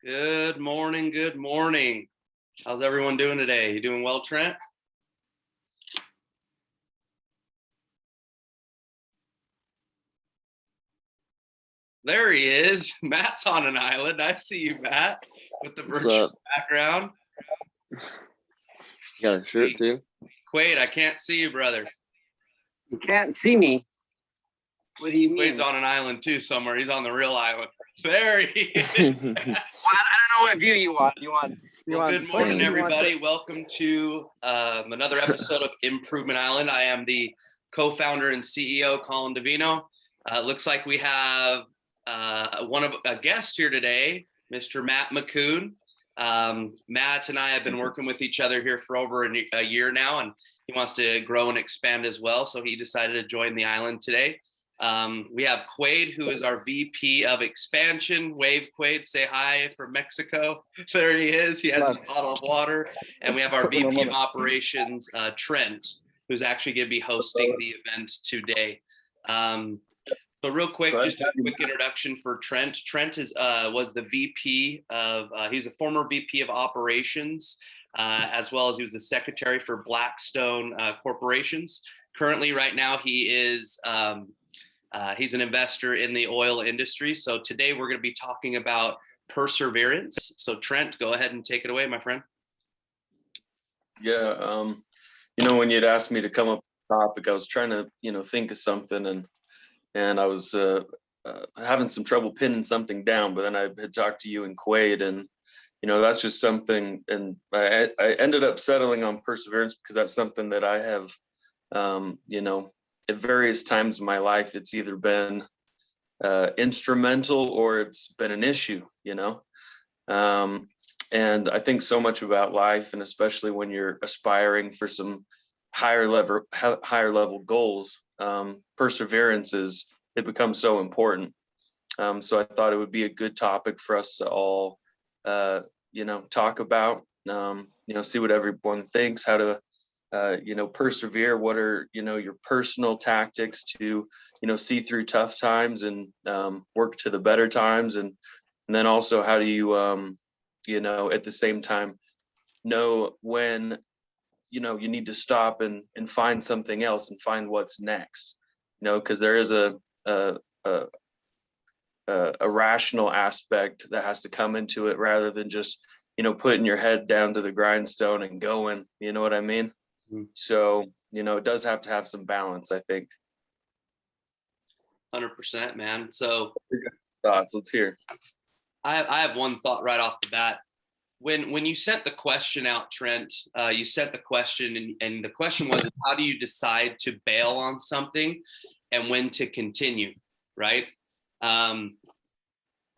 Good morning. Good morning. How's everyone doing today? You doing well, Trent? There he is. Matt's on an island. I see you, Matt, with the virtual background. You got a shirt too? Quaid, I can't see you, brother. You can't see me? What do you mean? Quaid's on an island too somewhere. He's on the real island. There he is. Well, I don't know what view you want. Good morning, everybody. Welcome to another episode of Improvement Island. I am the co-founder and CEO, Collin Devino. Looks like we have a guest here today, Mr. Matt McCune. Matt and I have been working with each other here for over a year now, and he wants to grow and expand as well. So he decided to join the island today. We have Quaid, who is our VP of expansion. Wave, Quaid, say hi from Mexico. There he is. He has a bottle of water. And we have our VP of operations, Trent, who's actually going to be hosting the event today. So real quick, just a quick introduction for Trent. Trent was the VP of, he's a former VP of operations, as well as he was the secretary for Blackstone Corporations. Currently, right now, he is he's an investor in the oil industry. So today we're going to be talking about perseverance. So Trent, go ahead and take it away, my friend. Yeah, when you'd asked me to come up with a topic, I was trying to, think of something, and I was having some trouble pinning something down, but then I had talked to you and Quaid, and, that's just something, and I ended up settling on perseverance because that's something that I have, at various times in my life, it's either been instrumental or it's been an issue, and I think so much about life, and especially when you're aspiring for some higher level goals, perseverance it becomes so important. So I thought it would be a good topic for us to all, talk about, see what everyone thinks, how to, persevere. What are, your personal tactics to, see through tough times and work to the better times. And then also, how do you, at the same time, know when, you need to stop and find something else and find what's next, because there is a rational aspect that has to come into it rather than just, putting your head down to the grindstone and going, you know what I mean? Mm-hmm. So, it does have to have some balance, I think. 100%, man. So thoughts, let's hear. I have one thought right off the bat. When you sent the question out, Trent, you sent the question and the question was, how do you decide to bail on something and when to continue, right?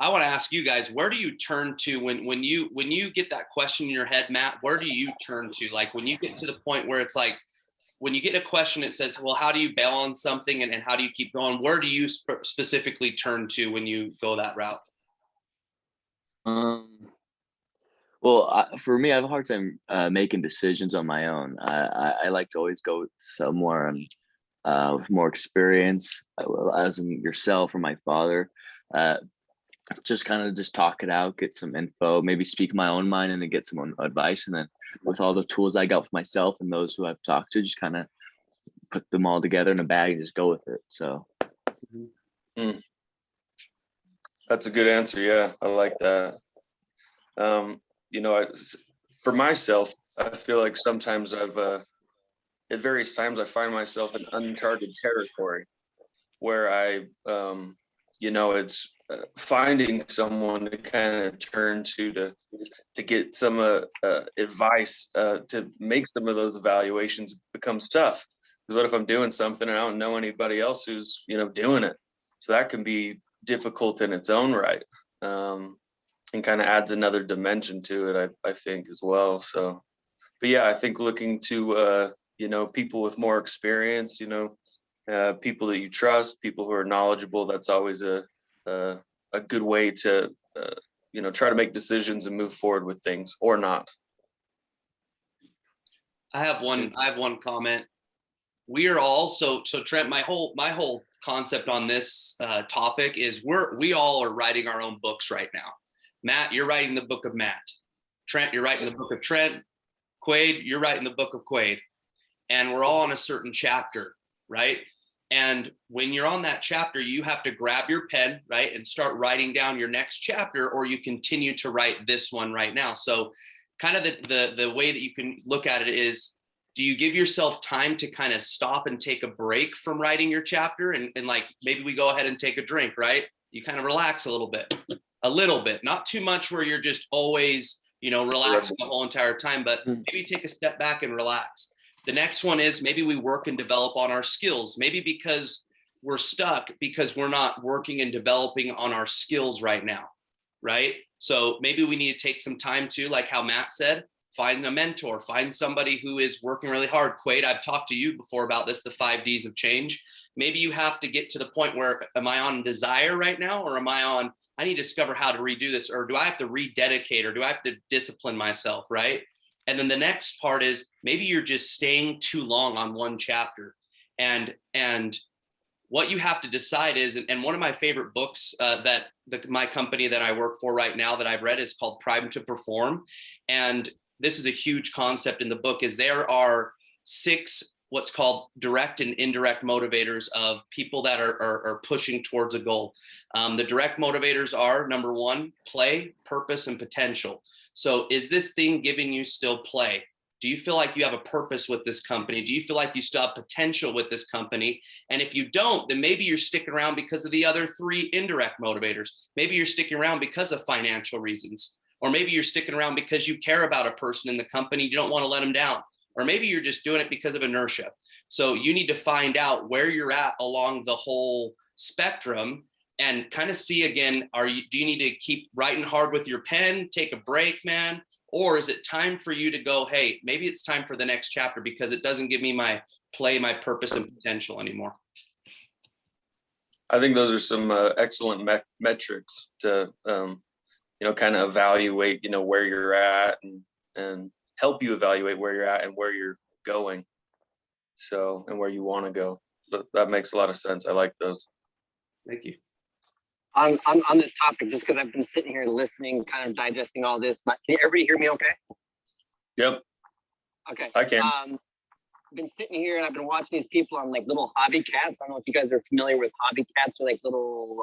I want to ask you guys, where do you turn to when you get that question in your head, Matt? Where do you turn to? Like when you get to the point where it's like, when you get a question, it says, well, how do you bail on something and how do you keep going? Where do you specifically turn to when you go that route? Well, for me, I have a hard time making decisions on my own. I like to always go somewhere with more experience, as in yourself or my father. Just kind of just talk it out, get some info, maybe speak my own mind and then get some advice. And then with all the tools I got for myself and those who I've talked to, just kind of put them all together in a bag and just go with it. So. That's a good answer. Yeah, I like that. For myself, I feel like sometimes at various times I find myself in uncharted territory where I, it's finding someone to kind of turn to get some advice to make some of those evaluations becomes tough. Because what if I'm doing something and I don't know anybody else who's, doing it? So that can be difficult in its own right. And kind of adds another dimension to it, I think, as well. So, but yeah, I think looking to, people with more experience, people that you trust, people who are knowledgeable, that's always a good way to, try to make decisions and move forward with things or not. I have one comment. We are all, so Trent, my whole concept on this topic is we all are writing our own books right now. Matt, you're writing the book of Matt. Trent, you're writing the book of Trent. Quaid, you're writing the book of Quaid. And we're all on a certain chapter, right? And when you're on that chapter, you have to grab your pen, right, and start writing down your next chapter, or you continue to write this one right now. So kind of the way that you can look at it is, do you give yourself time to kind of stop and take a break from writing your chapter? And like, maybe we go ahead and take a drink, right? You kind of relax a little bit, not too much where you're just always, relaxing the whole entire time, but maybe take a step back and relax. The next one is maybe we work and develop on our skills, maybe because we're stuck because we're not working and developing on our skills right now, right? So maybe we need to take some time to, like how Matt said, find a mentor, find somebody who is working really hard. Quaid, I've talked to you before about this, the 5 Ds of change. Maybe you have to get to the point where, am I on desire right now? Or am I on, I need to discover how to redo this, or do I have to rededicate, or do I have to discipline myself, right? And then the next part is maybe you're just staying too long on one chapter. And what you have to decide is, and one of my favorite books my company that I work for right now that I've read is called Prime to Perform. And this is a huge concept in the book, is there are 6 what's called direct and indirect motivators of people that are pushing towards a goal. The direct motivators are, number 1, play, purpose, and potential. So is this thing giving you still play? Do you feel like you have a purpose with this company? Do you feel like you still have potential with this company? And if you don't, then maybe you're sticking around because of the other 3 indirect motivators. Maybe you're sticking around because of financial reasons, or maybe you're sticking around because you care about a person in the company. You don't want to let them down. Or maybe you're just doing it because of inertia. So you need to find out where you're at along the whole spectrum and kind of see again, do you need to keep writing hard with your pen, take a break, man? Or is it time for you to go, hey, maybe it's time for the next chapter because it doesn't give me my play, my purpose and potential anymore? I think those are some excellent metrics to, kind of evaluate, where you're at and help you evaluate where you're at and where you're going. So, and where you want to go. That makes a lot of sense. I like those. Thank you. On this topic, just because I've been sitting here listening, kind of digesting all this. Can everybody hear me okay? Yep. Okay. I can. I've been sitting here and I've been watching these people on like little hobby cats. I don't know if you guys are familiar with hobby cats, or like little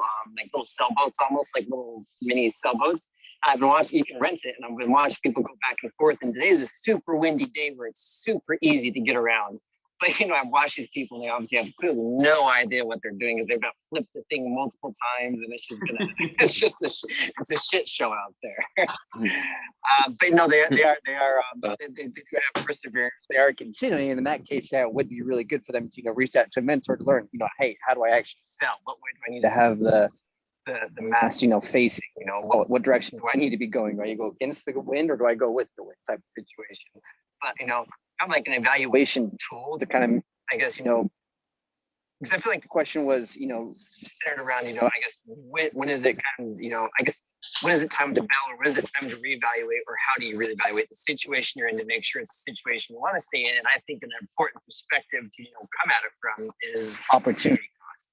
sailboats, almost like little mini sailboats. I've been watching, you can rent it, and I've been watching people go back and forth. And today's a super windy day where it's super easy to get around. But, I've watched these people, and they obviously have clearly no idea what they're doing, because they've got to flip the thing multiple times, and it's a shit show out there. But no, they do have perseverance. They are continuing, and in that case, yeah, it would be really good for them to reach out to a mentor to learn, hey, how do I actually sell? What way do I need to have the mass, facing? What direction do I need to be going? Do I go against the wind, or do I go with the wind type of situation? But kind of like an evaluation tool to kind of, I guess, because I feel like the question was, centered around, I guess, when is it kind of, I guess, when is it time to bail, or when is it time to reevaluate, or how do you really evaluate the situation you're in to make sure it's a situation you want to stay in? And I think an important perspective to, come at it from is opportunity cost.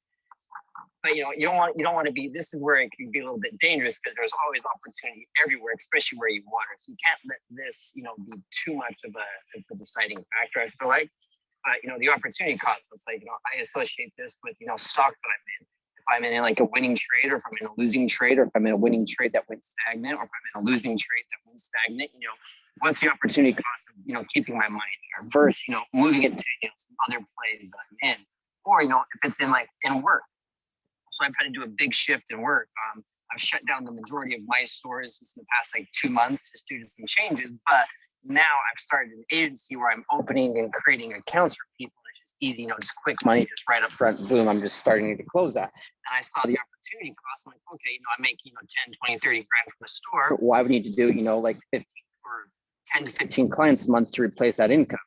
But, you don't want to be, this is where it can be a little bit dangerous, because there's always opportunity everywhere, especially where you water. So you can't let this, be too much of a deciding factor, I feel like. But, the opportunity cost, it's like, I associate this with, stock that I'm in. If I'm in like a winning trade, or if I'm in a losing trade, or if I'm in a winning trade that went stagnant, or if I'm in a losing trade that went stagnant, what's the opportunity cost of, keeping my money there versus, moving it to, some other plays that I'm in. Or, if it's in work. So I've had to do a big shift in work. I've shut down the majority of my stores just in the past 2 months, just due to some changes. But now I've started an agency where I'm opening and creating accounts for people. It's just easy, just quick money, just right up front, boom, I'm just starting to close that. And I saw the opportunity cost. I'm like, okay, I'm making 10, 20, 30 grand from the store. Why would I need to do, 15 or 10 to 15 clients a month to replace that income?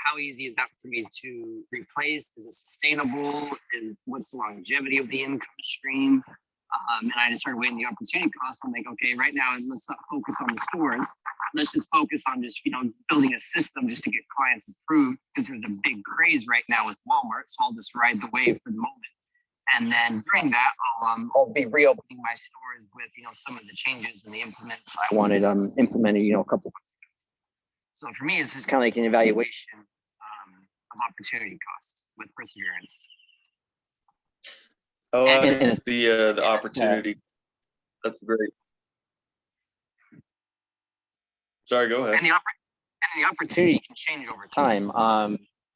How easy is that for me to replace? Is it sustainable? What's the longevity of the income stream? And I just started weighing the opportunity cost. I'm like, okay, right now, let's not focus on the stores. Let's just focus on just, building a system just to get clients approved, because there's a big craze right now with Walmart. So I'll just ride the wave for the moment. And then during that, I'll be reopening my stores with, some of the changes and the implements I wanted implemented, a couple months ago. So for me, it's just kind of like an evaluation of opportunity cost with perseverance. Oh, And the opportunity. That's great. Sorry, go ahead. And the opportunity can change over time.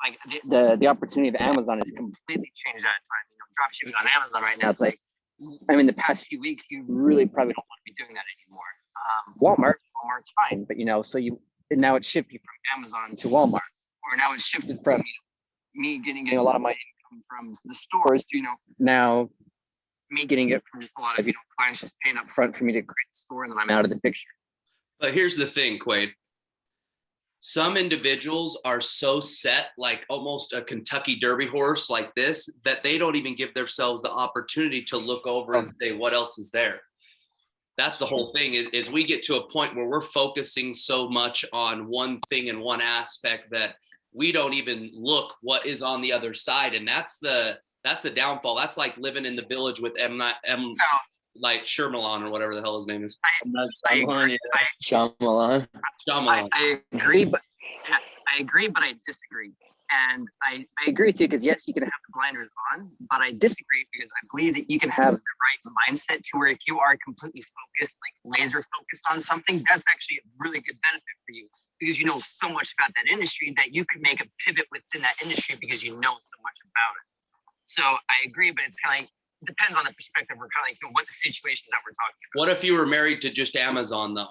Like the opportunity of Amazon has completely changed at a time. Drop shipping on Amazon right now, it's like, the past few weeks, you really probably don't want to be doing that anymore. Walmart's fine, but now it's shifting from Amazon to Walmart, or now it's shifted from me getting a lot of my income from the stores to now me getting it from just a lot of clients just paying up front for me to create the store, and then I'm out of the picture. But here's the thing, Quaid. Some individuals are so set, like almost a Kentucky Derby horse like this, that they don't even give themselves the opportunity to look over and say, what else is there? That's the whole thing is we get to a point where we're focusing so much on one thing and one aspect that we don't even look what is on the other side. And that's the downfall. That's like living in the village with like Shyamalan or whatever the hell his name is. Shyamalan. I agree, but I disagree. And I agree with you because yes, you can have the blinders on, but I disagree because I believe that you can have the right mindset to where if you are completely focused, like laser focused on something, that's actually a really good benefit for you because you know so much about that industry that you can make a pivot within that industry because you know so much about it. So I agree, but it's kind of like, depends on the perspective. We're kind of like what the situation that we're talking about. What if you were married to just Amazon though?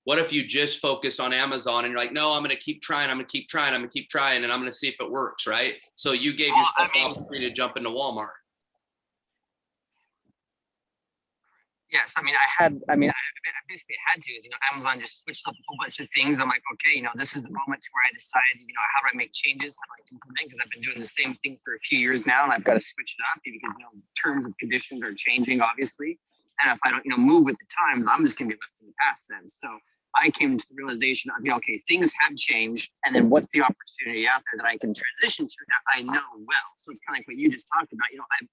What if you just focused on Amazon and you're like, no, I'm going to keep trying. And I'm going to see if it works, right? So you gave yourself the opportunity to jump into Walmart. Yes, I basically had to. Amazon just switched up a whole bunch of things. I'm like, okay, this is the moment where I decide, how do I make changes? How do I implement? Because I've been doing the same thing for a few years now, and I've got to switch it up because terms and conditions are changing, obviously. And if I don't, move with the times, I'm just gonna be left in the past then. So I came to the realization of, okay, things have changed, and then what's the opportunity out there that I can transition to that I know well? So it's kind of like what you just talked about.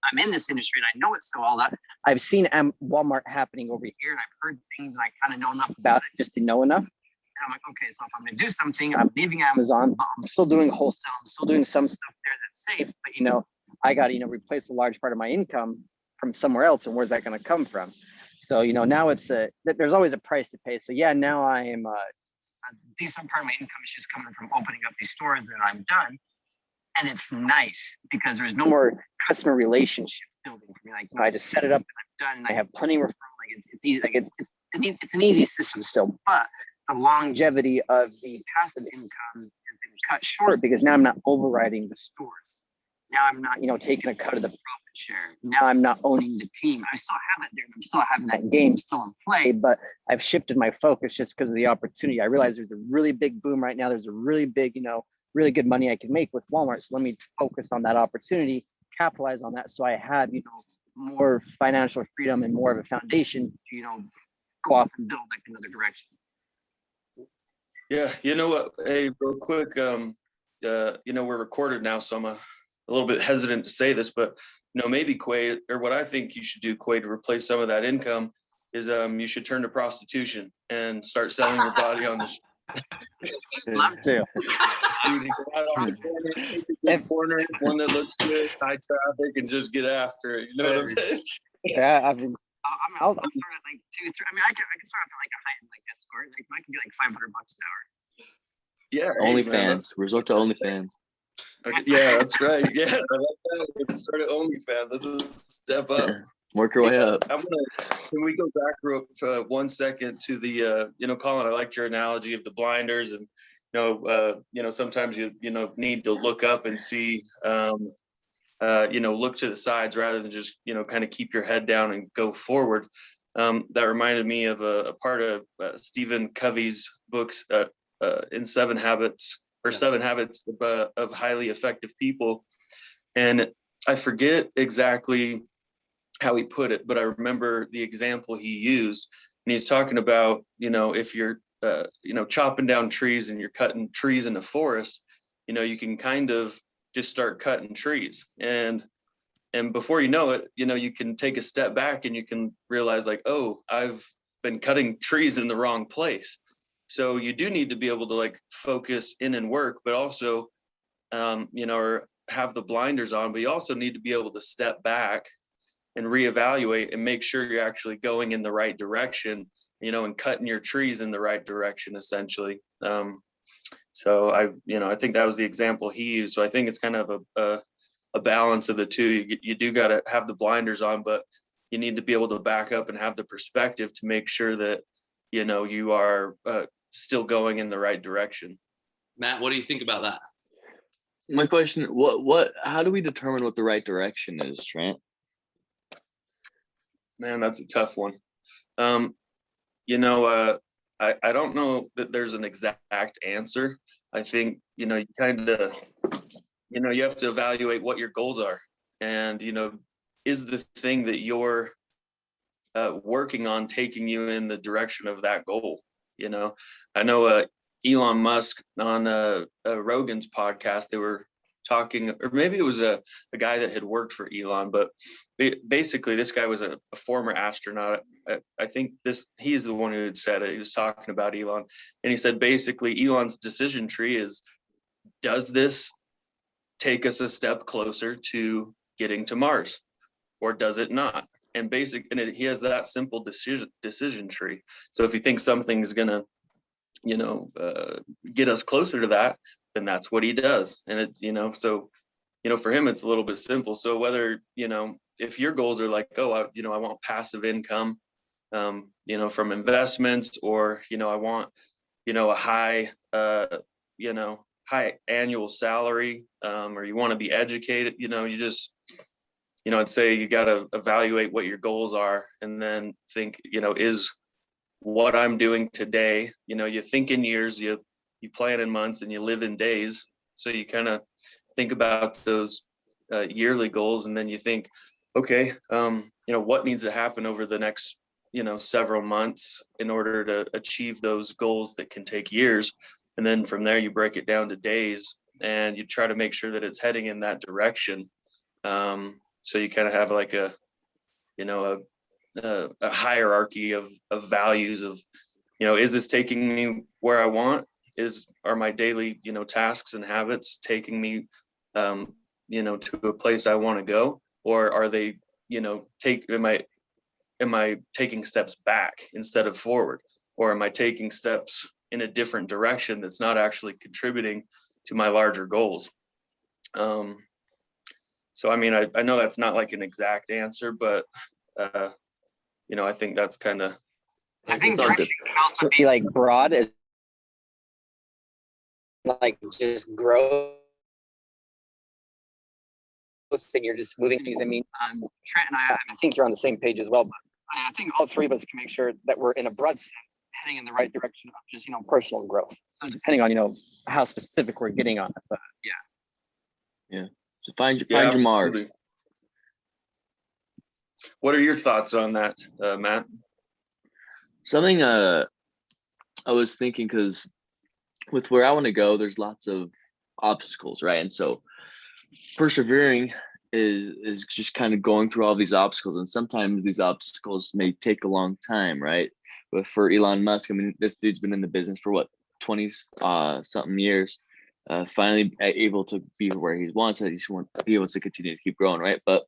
I'm in this industry and I know it so all that. I've seen Walmart happening over here, and I've heard things, and I kind of know enough about it just to know enough. And I'm like, okay, so if I'm going to do something, I'm leaving Amazon, but I'm still doing wholesale. I'm still doing some stuff there that's safe, but I got to replace a large part of my income from somewhere else, and where's that going to come from? So now it's there's always a price to pay. So yeah, now I am a decent part of my income is just coming from opening up these stores, and I'm done. And it's nice because there's no more customer relationship building for me. Like I just set it up and I'm done. And I have plenty of referral. Like it's easy. Like it's an easy system still, but the longevity of the passive income has been cut short because now I'm not overriding the stores. Now I'm not, taking a cut of the profit share. Now I'm not owning the team. I still have it there, and I'm still having that game still in play, but I've shifted my focus just because of the opportunity. I realize there's a really big boom right now. There's a really big, really good money I can make with Walmart. So let me focus on that opportunity, capitalize on that. So I have, more financial freedom and more of a foundation to, go off and build like another direction. Yeah, you know what? Hey, real quick, we're recorded now, so I'm a little bit hesitant to say this, but maybe Quaid, or what I think you should do, Quaid, to replace some of that income is you should turn to prostitution and start selling your body on the Love to. corner, one that looks good, high traffic, and just get after it. You know what I'm saying? Yeah, I'll start at like 2, 3. I can start at like a high-end like escort. Like I can get like $500 an hour. Yeah. OnlyFans. Resort to OnlyFans. Okay, yeah, that's right. Yeah, I like that. We can start at OnlyFans. That's a step up. Work your way up. Can we go back for 1 second to the, Collin, I liked your analogy of the blinders and, sometimes you need to look up and see, look to the sides rather than just, kind of keep your head down and go forward. That reminded me of a part of Stephen Covey's books in 7 Habits of Highly Effective People. And I forget exactly how he put it, but I remember the example he used. And he's talking about, if you're, chopping down trees and you're cutting trees in a forest, you can kind of just start cutting trees. And And before you know it, you can take a step back and you can realize like, oh, I've been cutting trees in the wrong place. So you do need to be able to like focus in and work, but also, or have the blinders on, but you also need to be able to step back and reevaluate and make sure you're actually going in the right direction, and cutting your trees in the right direction, essentially. So I think that was the example he used. So I think it's kind of a balance of the two. You do got to have the blinders on, but you need to be able to back up and have the perspective to make sure that, you are still going in the right direction. Matt, what do you think about that? My question, how do we determine what the right direction is, Trent? Man, that's a tough one. I don't know that there's an exact answer. I think, you kind of, you have to evaluate what your goals are. And, is the thing that you're working on taking you in the direction of that goal? I know Elon Musk on Rogan's podcast, they were talking, or maybe it was a guy that had worked for Elon, but basically this guy was a former astronaut. I think he's the one who had said it. He was talking about Elon, and he said basically Elon's decision tree is, does this take us a step closer to getting to Mars, or does it not? And he has that simple decision tree. So if you think something's gonna, get us closer to that, then that's what he does. And so, for him, it's a little bit simple. So whether, if your goals are like, oh, I want passive income, from investments, or, I want, a high, high annual salary, or you want to be educated, you just, I'd say you got to evaluate what your goals are, and then think, is what I'm doing today, you think in years, you plan in months, and you live in days. So you kind of think about those yearly goals, and then you think, okay, what needs to happen over the next, several months in order to achieve those goals that can take years. And then from there, you break it down to days, and you try to make sure that it's heading in that direction. So you kind of have like a hierarchy of values of, is this taking me where I want? Are my daily, tasks and habits taking me, to a place I want to go? Or are they, am I taking steps back instead of forward? Or am I taking steps in a different direction that's not actually contributing to my larger goals? So, I know that's not like an exact answer, but, I think that's kind of. I think direction can also be like broad, as like just growth, and you're just moving things. Trent and I think you're on the same page as well, but I think all three of us can make sure that we're in a broad sense heading in the right direction of just, personal growth. So depending on, how specific we're getting on it, but yeah. So find your Mars. What are your thoughts on that, Matt? Something I was thinking, because with where I want to go, there's lots of obstacles, right? And so persevering is just kind of going through all these obstacles, and sometimes these obstacles may take a long time, right? But for Elon Musk, this dude's been in the business for 20 something years. Finally able to be where he wants it. He wants to continue to keep growing, right? But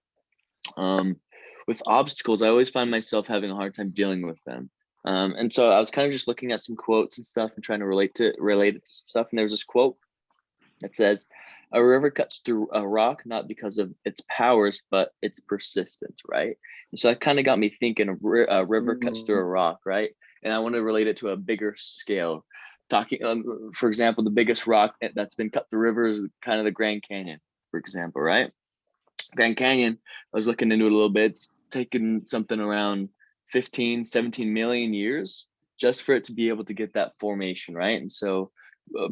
with obstacles, I always find myself having a hard time dealing with them. And so I was kind of just looking at some quotes and stuff and trying to relate it to some stuff. And there's this quote that says, "A river cuts through a rock, not because of its powers, but its persistence," right? And so that kind of got me thinking, a river cuts through a rock, right? And I want to relate it to a bigger scale. Talking, for example, the biggest rock that's been cut through river is kind of the Grand Canyon, for example, right? Grand Canyon, I was looking into it a little bit. It's taken something around 15, 17 million years just for it to be able to get that formation, right? And so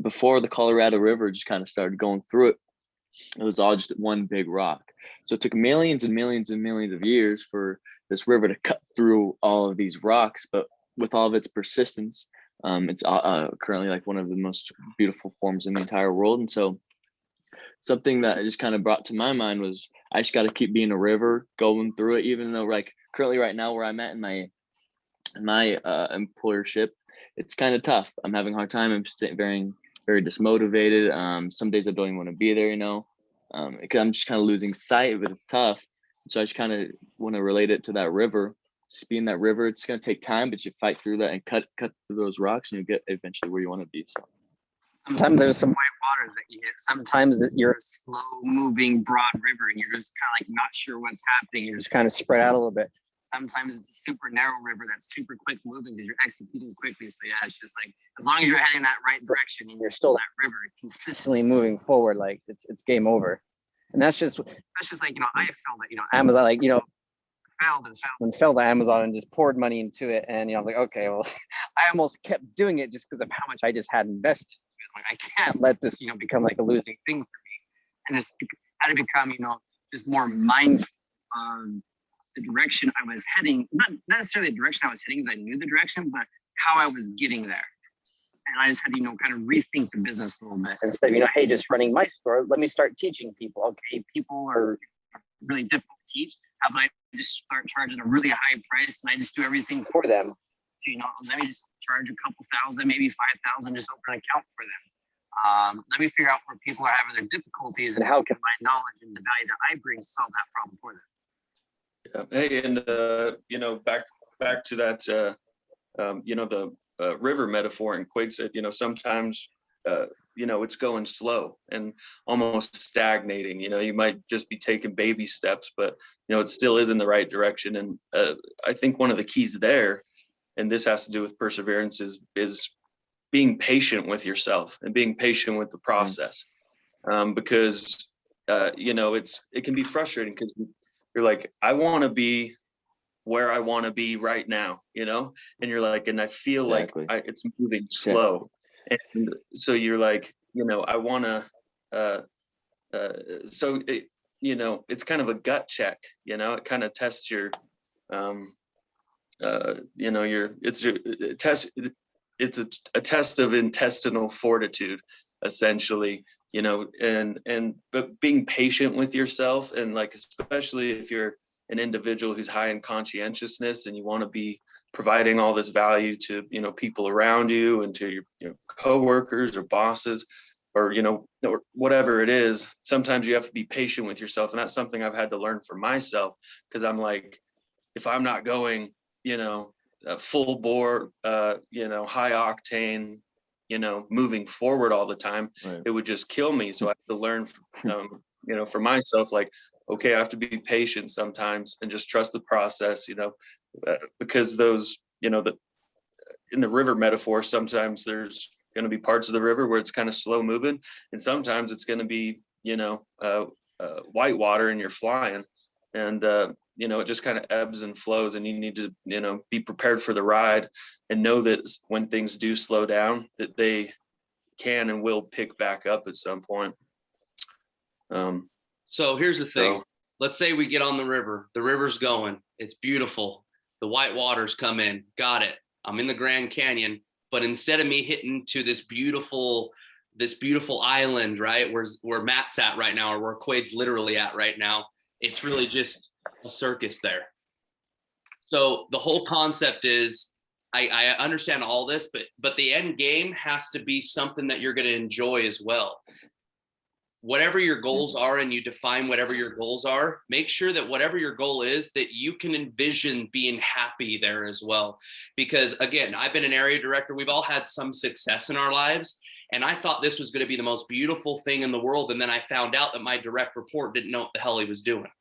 before the Colorado River just kind of started going through it, it was all just one big rock. So it took millions and millions and millions of years for this river to cut through all of these rocks, but with all of its persistence, it's currently like one of the most beautiful forms in the entire world. And so something that just kind of brought to my mind was I just got to keep being a river going through it, even though like currently right now where I'm at in my employership, it's kind of tough. I'm having a hard time. I'm very, very dismotivated. Some days I don't even want to be there, because I'm just kind of losing sight, but it's tough. So I just kind of want to relate it to that river. Just being that river, it's going to take time, but you fight through that and cut through those rocks, and you get eventually where you want to be. So sometimes there's some white waters that you hit. Sometimes you're a slow moving broad river and you're just kind of like not sure what's happening. You're just kind of spread out a little bit. Sometimes it's a super narrow river that's super quick moving because you're executing quickly. So yeah, it's just like, as long as you're heading that right direction and you're still that river consistently moving forward, like it's game over. And that's just like, I felt that, Amazon, like, failed at Amazon and just poured money into it. And, I'm like, okay, well, I almost kept doing it just because of how much I just had invested. Like, I can't let this, become like a losing thing for me. And just had to become, just more mindful of the direction I was heading. Not necessarily the direction I was heading because I knew the direction, but how I was getting there. And I just had to, kind of rethink the business a little bit. Instead of, hey, just running my store, let me start teaching people. Okay, people are really difficult to teach. How about I just start charging a really high price and I just do everything for them? So, let me just charge a couple thousand, maybe 5,000, just open an account for them. Let me figure out where people are having their difficulties and how can my knowledge and the value that I bring solve that problem for them. Yeah. Hey, and back to that, the river metaphor, and Quaid said, sometimes, it's going slow and almost stagnating. You might just be taking baby steps, but it still is in the right direction. And I think one of the keys there, and this has to do with perseverance, is being patient with yourself and being patient with the process, because it can be frustrating because you're like, I want to be where I want to be right now, and you're like, and I feel exactly. like it's moving slow, and so you're like, I want to, so it, it's kind of a gut check, it kind of tests your, it's a test of intestinal fortitude, essentially, but being patient with yourself, and like, especially if you're an individual who's high in conscientiousness and you want to be providing all this value to, people around you and to your coworkers or bosses, or, or whatever it is, sometimes you have to be patient with yourself. And that's something I've had to learn for myself, because I'm like, if I'm not going, full bore, high octane, moving forward all the time, right, it would just kill me. So I have to learn, for myself, like, okay, I have to be patient sometimes and just trust the process, because those, in the river metaphor, sometimes there's going to be parts of the river where it's kind of slow moving, and sometimes it's going to be, white water and you're flying, and it just kind of ebbs and flows, and you need to, be prepared for the ride and know that when things do slow down, that they can and will pick back up at some point. So here's the thing. Let's say we get on the river's going, it's beautiful. The white waters come in, got it. I'm in the Grand Canyon, but instead of me hitting to this beautiful island, right, where Matt's at right now, or where Quaid's literally at right now, it's really just a circus there. So the whole concept is, I understand all this, but the end game has to be something that you're going to enjoy as well. Whatever your goals are, and you define whatever your goals are, make sure that whatever your goal is, that you can envision being happy there as well. Because again, I've been an area director. We've all had some success in our lives. And I thought this was going to be the most beautiful thing in the world. And then I found out that my direct report didn't know what the hell he was doing.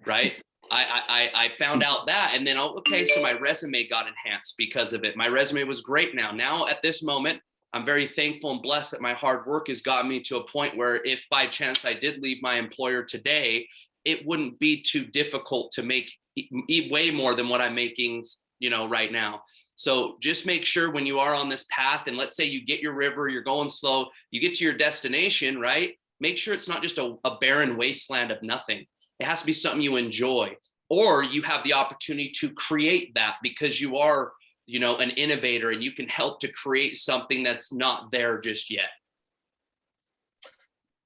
Right. I found out that, and then, okay, so my resume got enhanced because of it. My resume was great now. Now at this moment, I'm very thankful and blessed that my hard work has gotten me to a point where if by chance I did leave my employer today, it wouldn't be too difficult to make way more than what I'm making, right now. So just make sure when you are on this path, and let's say you get your river, you're going slow, you get to your destination, right? Make sure it's not just a barren wasteland of nothing. It has to be something you enjoy, or you have the opportunity to create that because you are, an innovator, and you can help to create something that's not there just yet.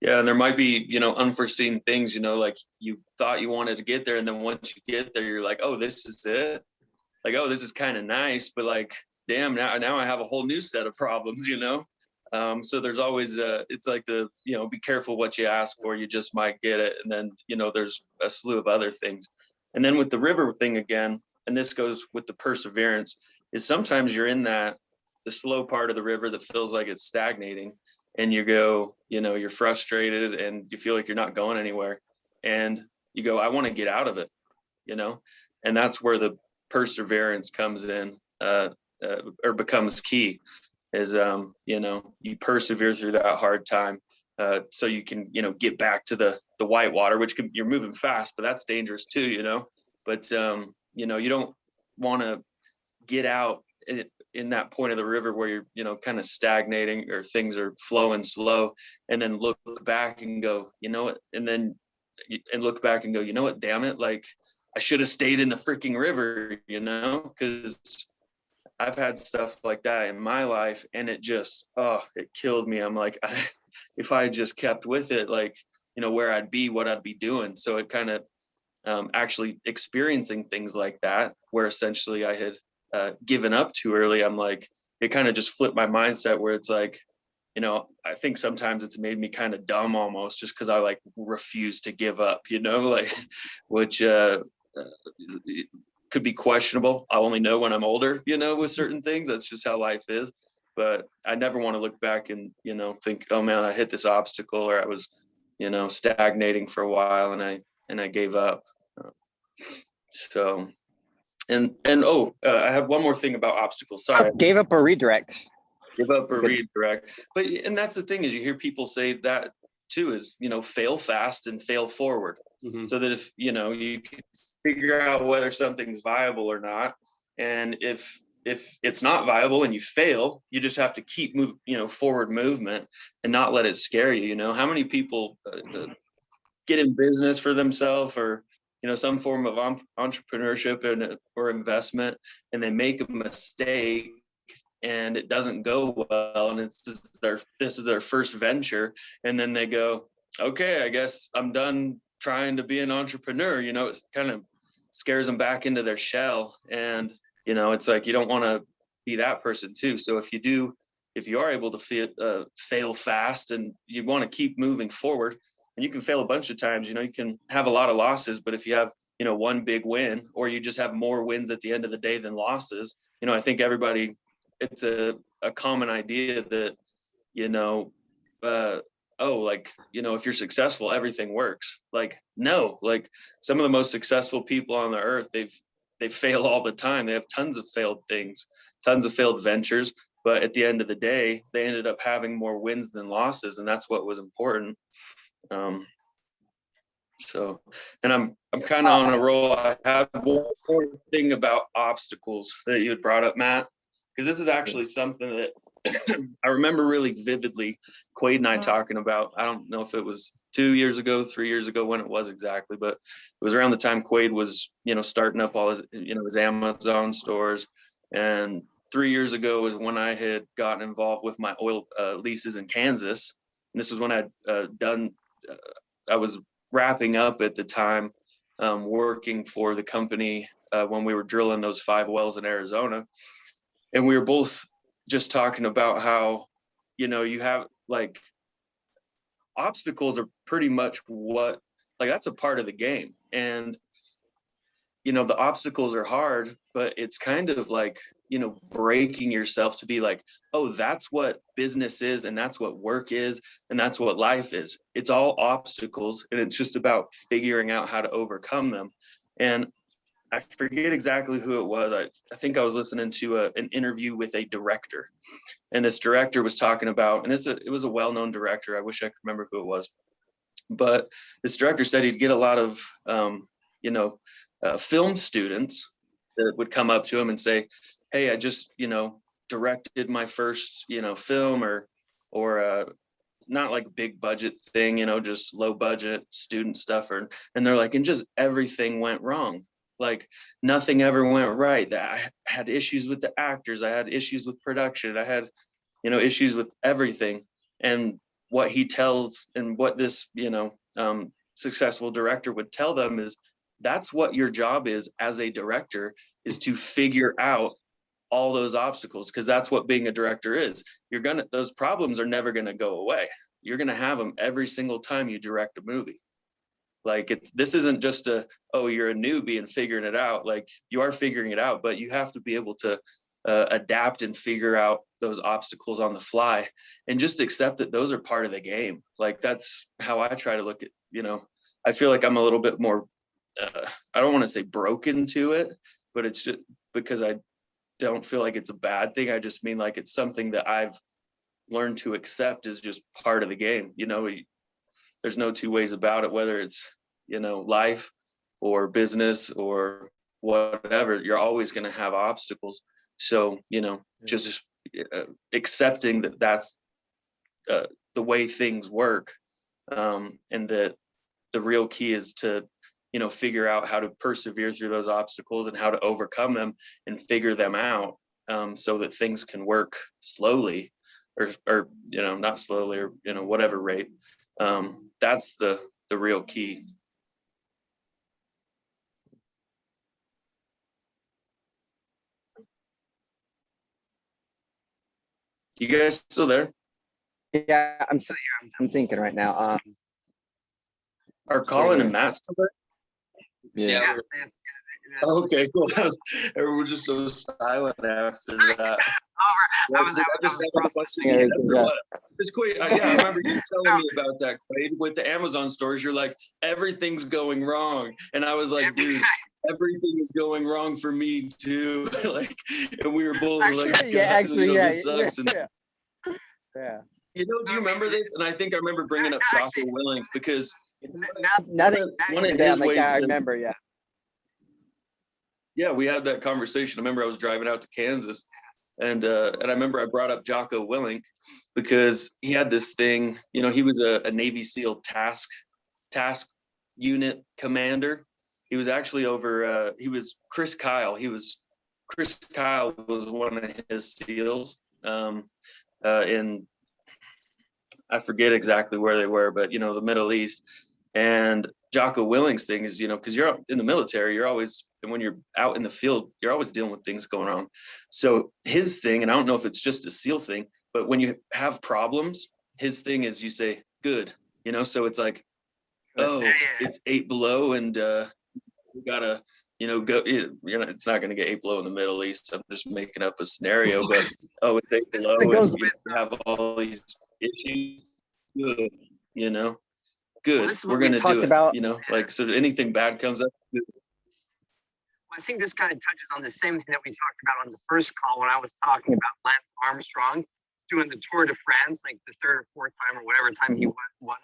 Yeah, and there might be, unforeseen things, like you thought you wanted to get there, and then once you get there, you're like, oh, this is it. Like, oh, this is kind of nice, but like, damn, now I have a whole new set of problems. So there's always it's like be careful what you ask for, you just might get it. And then, there's a slew of other things. And then with the river thing again, and this goes with the perseverance, is sometimes you're in the slow part of the river that feels like it's stagnating, and you go, you're frustrated and you feel like you're not going anywhere. And you go, I want to get out of it, and that's where the perseverance comes in, or becomes key, is, you persevere through that hard time, so you can, get back to the white water, which you're moving fast, but that's dangerous too, but, you don't want to get out in that point of the river where you're, kind of stagnating, or things are flowing slow, and then look back and go, what, and look back and go, what, damn it, like I should have stayed in the freaking river, because I've had stuff like that in my life, and it just, it killed me. I'm like, if I just kept with it, like, where I'd be, what I'd be doing. So it kind of, actually experiencing things like that, where essentially I had given up too early. I'm like, it kind of just flipped my mindset, where it's like, I think sometimes it's made me kind of dumb almost, just because I like refuse to give up, like, which could be questionable. I'll only know when I'm older, with certain things. That's just how life is. But I never want to look back and, think, oh man, I hit this obstacle, or I was, stagnating for a while, and I gave up. So, and I have one more thing about obstacles. Sorry. Gave up or redirect. Give up or redirect. But, and that's the thing, is you hear people say that too, is, fail fast and fail forward. Mm-hmm. So that if, you can figure out whether something's viable or not. And if it's not viable and you fail, you just have to keep forward movement, and not let it scare you. How many people get in business for themselves, or, some form of entrepreneurship or investment, and they make a mistake and it doesn't go well, and this is their first venture, and then they go, okay, I guess I'm done trying to be an entrepreneur. It kind of scares them back into their shell, and it's like, you don't want to be that person too. So if you are able to fail fast, and you want to keep moving forward, and you can fail a bunch of times, you can have a lot of losses, but if you have one big win, or you just have more wins at the end of the day than losses, I think everybody, it's a common idea that, if you're successful, everything works. Like, no, like some of the most successful people on the earth, they fail all the time. They have tons of failed things, tons of failed ventures, but at the end of the day, they ended up having more wins than losses. And that's what was important. So, and I'm kind of on a roll. I have one more thing about obstacles that you had brought up, Matt, because this is actually something that I remember really vividly Quaid and I talking about. I don't know if it was 2 years ago, 3 years ago, when it was exactly, but it was around the time Quaid was, starting up all his, his Amazon stores. And 3 years ago was when I had gotten involved with my oil leases in Kansas. And this was when I was wrapping up at the time, working for the company when we were drilling those 5 wells in Arizona. And we were both just talking about how, you have like obstacles are pretty much that's a part of the game. And, the obstacles are hard, but it's kind of like, breaking yourself to be like, oh, that's what business is, and that's what work is, and that's what life is. It's all obstacles, and it's just about figuring out how to overcome them. And I forget exactly who it was. I think I was listening to an interview with a director, and this director was talking about, and it was a well-known director. I wish I could remember who it was, but this director said he'd get a lot of, film students that would come up to him and say, hey, I just, directed my first, film, or not like big budget thing, just low budget student stuff. And they're like, and just everything went wrong. Like nothing ever went right. I had issues with the actors. I had issues with production. I had, issues with everything. And what he tells and what this, successful director would tell them is that's what your job is as a director, is to figure out all those obstacles, because that's what being a director is. Those problems are never going to go away. You're going to have them every single time you direct a movie. Like this isn't just you're a newbie and figuring it out. Like you are figuring it out, but you have to be able to adapt and figure out those obstacles on the fly, and just accept that those are part of the game. Like that's how I try to look at, I feel like I'm a little bit more, I don't want to say broken to it, but it's just because I don't feel like it's a bad thing. I just mean like it's something that I've learned to accept as just part of the game. There's no two ways about it, whether it's, life or business or whatever, you're always going to have obstacles. So, just accepting that that's the way things work. And that the real key is to, figure out how to persevere through those obstacles and how to overcome them and figure them out, so that things can work slowly or not slowly, or, whatever rate. That's the real key. You guys still there? Yeah, I'm still here. I'm thinking right now. Are Collin and Matt still there? Yeah. Okay, cool. Everyone was just so silent after that. It's Quaid. I remember you telling me about that, Quaid, with the Amazon stores. You're like, everything's going wrong, and I was like, dude, everything is going wrong for me too. Like, and we were both this sucks. Yeah. Do you remember this? And I think I remember bringing up Jocko Willink, because one of his ways. I remember, yeah. Yeah, we had that conversation. I remember I was driving out to Kansas, and I remember I brought up Jocko Willink because he had this thing. He was a Navy SEAL task unit commander. He was actually over. He was Chris Kyle. Chris Kyle was one of his SEALs in, I forget exactly where they were, but the Middle East. And Jocko Willink's thing is, because you're in the military, you're always, and when you're out in the field, you're always dealing with things going on. So his thing, and I don't know if it's just a SEAL thing, but when you have problems, his thing is you say, good, so it's like, it's 8 below and we gotta, go, it's not going to get 8 below in the Middle East. I'm just making up a scenario, but, it's 8 below and we have all these issues. Good, good. We're going to do it, so if anything bad comes up. I think this kind of touches on the same thing that we talked about on the first call when I was talking about Lance Armstrong doing the Tour de France, like the 3rd or 4th time or whatever time he won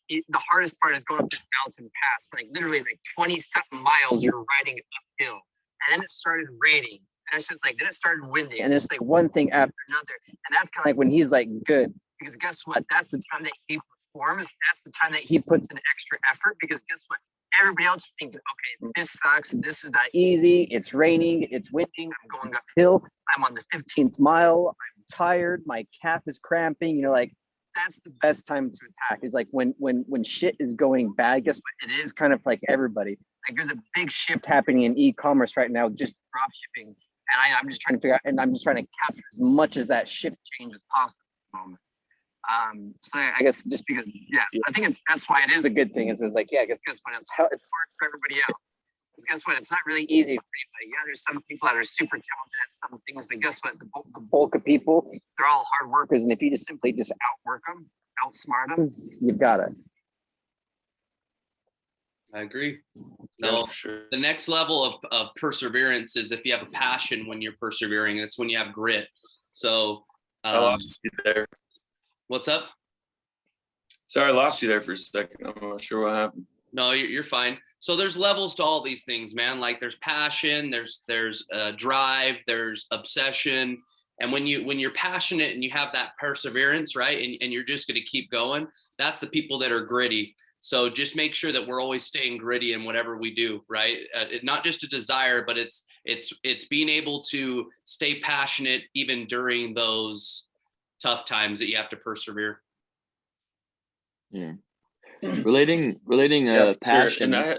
it. The hardest part is going up this mountain pass, like literally like 20-something miles you're riding uphill. And then it started raining. And it's just like, then it started winding. And it's like one thing after another. And that's kind of like when he's like, good. Because guess what? That's the time that he performs. That's the time that he puts in extra effort. Because guess what? Everybody else is thinking, okay, this sucks. This is not easy. It's raining. It's winding. I'm going uphill. I'm on the 15th mile. I'm tired. My calf is cramping. Like that's the best time to attack. Is like when shit is going bad. Guess what? It is kind of like everybody. Like there's a big shift happening in e-commerce right now, just drop shipping. And I'm just trying to figure out, and I'm just trying to capture as much as that shift change as possible at the moment. So I guess just because, I think that's why it is a good thing. It's like, guess what? It's hard for everybody else. Because guess what? It's not really easy for anybody. Yeah, there's some people that are super talented at some things, but guess what? The bulk of people, they're all hard workers. And if you just simply outwork them, outsmart them, you've got it. I agree. No, sure. The next level of perseverance is if you have a passion when you're persevering. It's when you have grit. So I lost you there. What's up? Sorry, I lost you there for a second. I'm not sure what happened. No, you're fine. So there's levels to all these things, man. Like there's passion, there's drive, there's obsession. And when you're passionate and you have that perseverance, right? And you're just going to keep going, that's the people that are gritty. So just make sure that we're always staying gritty in whatever we do, right? Not just a desire, but it's being able to stay passionate even during those tough times that you have to persevere. Yeah. Relating Yeah, for sure. passion. And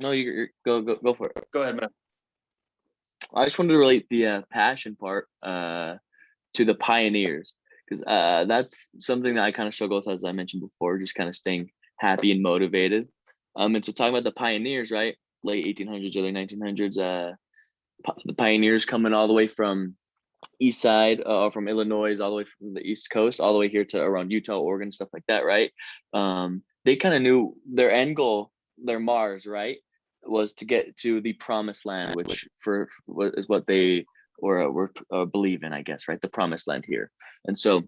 No, you go for it. go ahead, man. I just wanted to relate the passion part to the pioneers, because that's something that I kind of struggle with, as I mentioned before, just kind of staying happy and motivated. And so talking about the pioneers, right? Late 1800s, early 1900s, the pioneers coming all the way from east side, from Illinois, all the way from the East Coast, all the way here to around Utah, Oregon, stuff like that, right? They kind of knew their end goal, their Mars, right, was to get to the promised land, which is what they were believe in, I guess, right? The promised land here. And so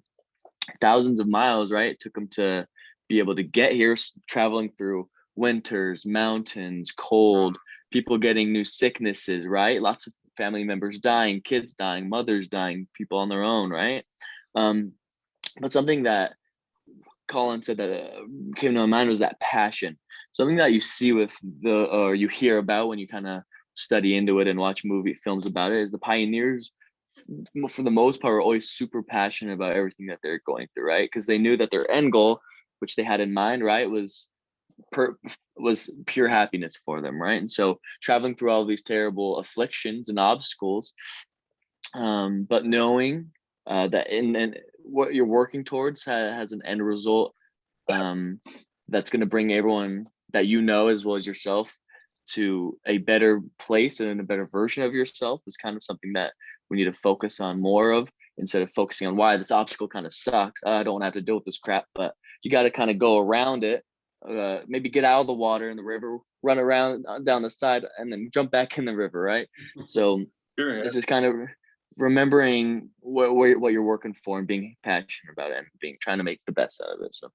thousands of miles, right, it took them to be able to get here, traveling through winters, mountains, cold, people getting new sicknesses, right? Lots of family members dying, kids dying, mothers dying, people on their own, right? But something that Collin said that came to my mind was that passion. Something that you see with or you hear about when you kind of study into it and watch films about it, is the pioneers, for the most part, were always super passionate about everything that they're going through, right? Because they knew that their end goal, which they had in mind, right, was pure happiness for them, right? And so traveling through all these terrible afflictions and obstacles, but knowing that in what you're working towards has an end result that's going to bring everyone that you know, as well as yourself, to a better place and a better version of yourself, is kind of something that we need to focus on more of, instead of focusing on why this obstacle kind of sucks. I don't want to have to deal with this crap, but you got to kind of go around it, maybe get out of the water in the river, run around down the side, and then jump back in the river, right? So Sure, yeah. it's just kind of remembering what you're working for and being passionate about it and trying to make the best out of it. So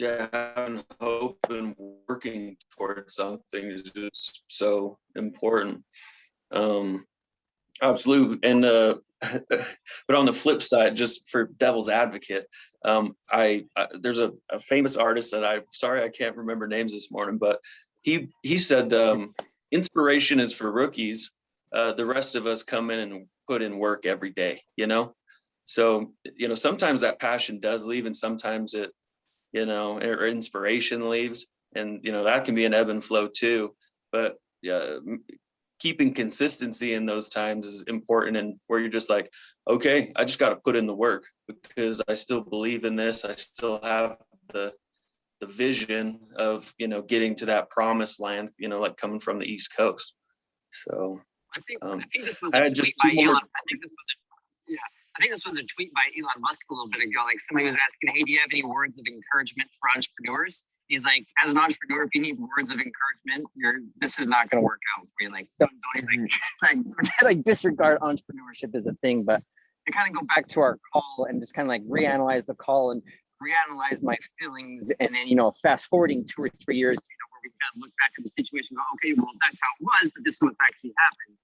Yeah, having hope and working towards something is just so important. Absolutely. And but on the flip side, just for devil's advocate, there's a famous artist that I can't remember names this morning, but he said inspiration is for rookies. The rest of us come in and put in work every day, you know? So, you know, sometimes that passion does leave, and sometimes it, you know, or inspiration leaves, and, you know, that can be an ebb and flow too. But yeah, keeping consistency in those times is important, and where you're just like, okay, I just got to put in the work because I still believe in this. I still have the vision of, you know, getting to that promised land, you know, like coming from the East Coast. So I think this was I a had tweet just by two more. Elon. I think this was a tweet by Elon Musk a little bit ago. Like, somebody was asking, "Hey, do you have any words of encouragement for entrepreneurs?" He's like, "As an entrepreneur, if you need words of encouragement, this is not going to work out for you. Like, don't even like disregard entrepreneurship as a thing." But to kind of go back to our call and just kind of like reanalyze the call and reanalyze my feelings, and then, you know, fast forwarding 2 or 3 years, you know, where we kind of look back at the situation and go, okay, well, that's how it was, but this is what's actually happened.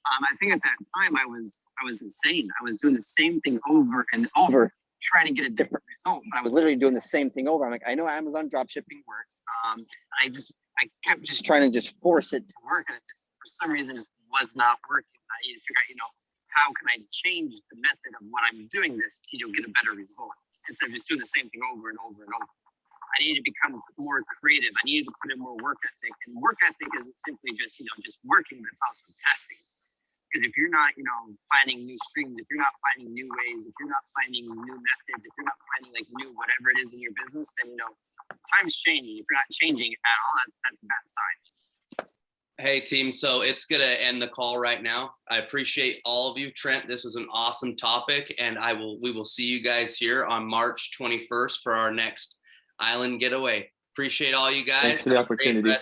I think at that time I was insane. I was doing the same thing over and over, trying to get a different result. But I was literally doing the same thing over. I'm like, I know Amazon dropshipping works. I kept just trying to just force it to work, and it just, for some reason, just was not working. I need to figure out, you know, how can I change the method of what I'm doing this to, you know, get a better result, instead of just doing the same thing over and over and over. I needed to become more creative. I needed to put in more work ethic, and work ethic isn't simply just, you know, just working, but it's also testing. Because if you're not, you know, finding new streams, if you're not finding new ways, if you're not finding new methods, if you're not finding like new whatever it is in your business, then, you know, time's changing. If you're not changing at all, that's a bad sign. Hey team, so it's gonna end the call right now. I appreciate all of you. Trent, this was an awesome topic, and we will see you guys here on March 21st for our next island getaway. Appreciate all you guys. thanks for the opportunity.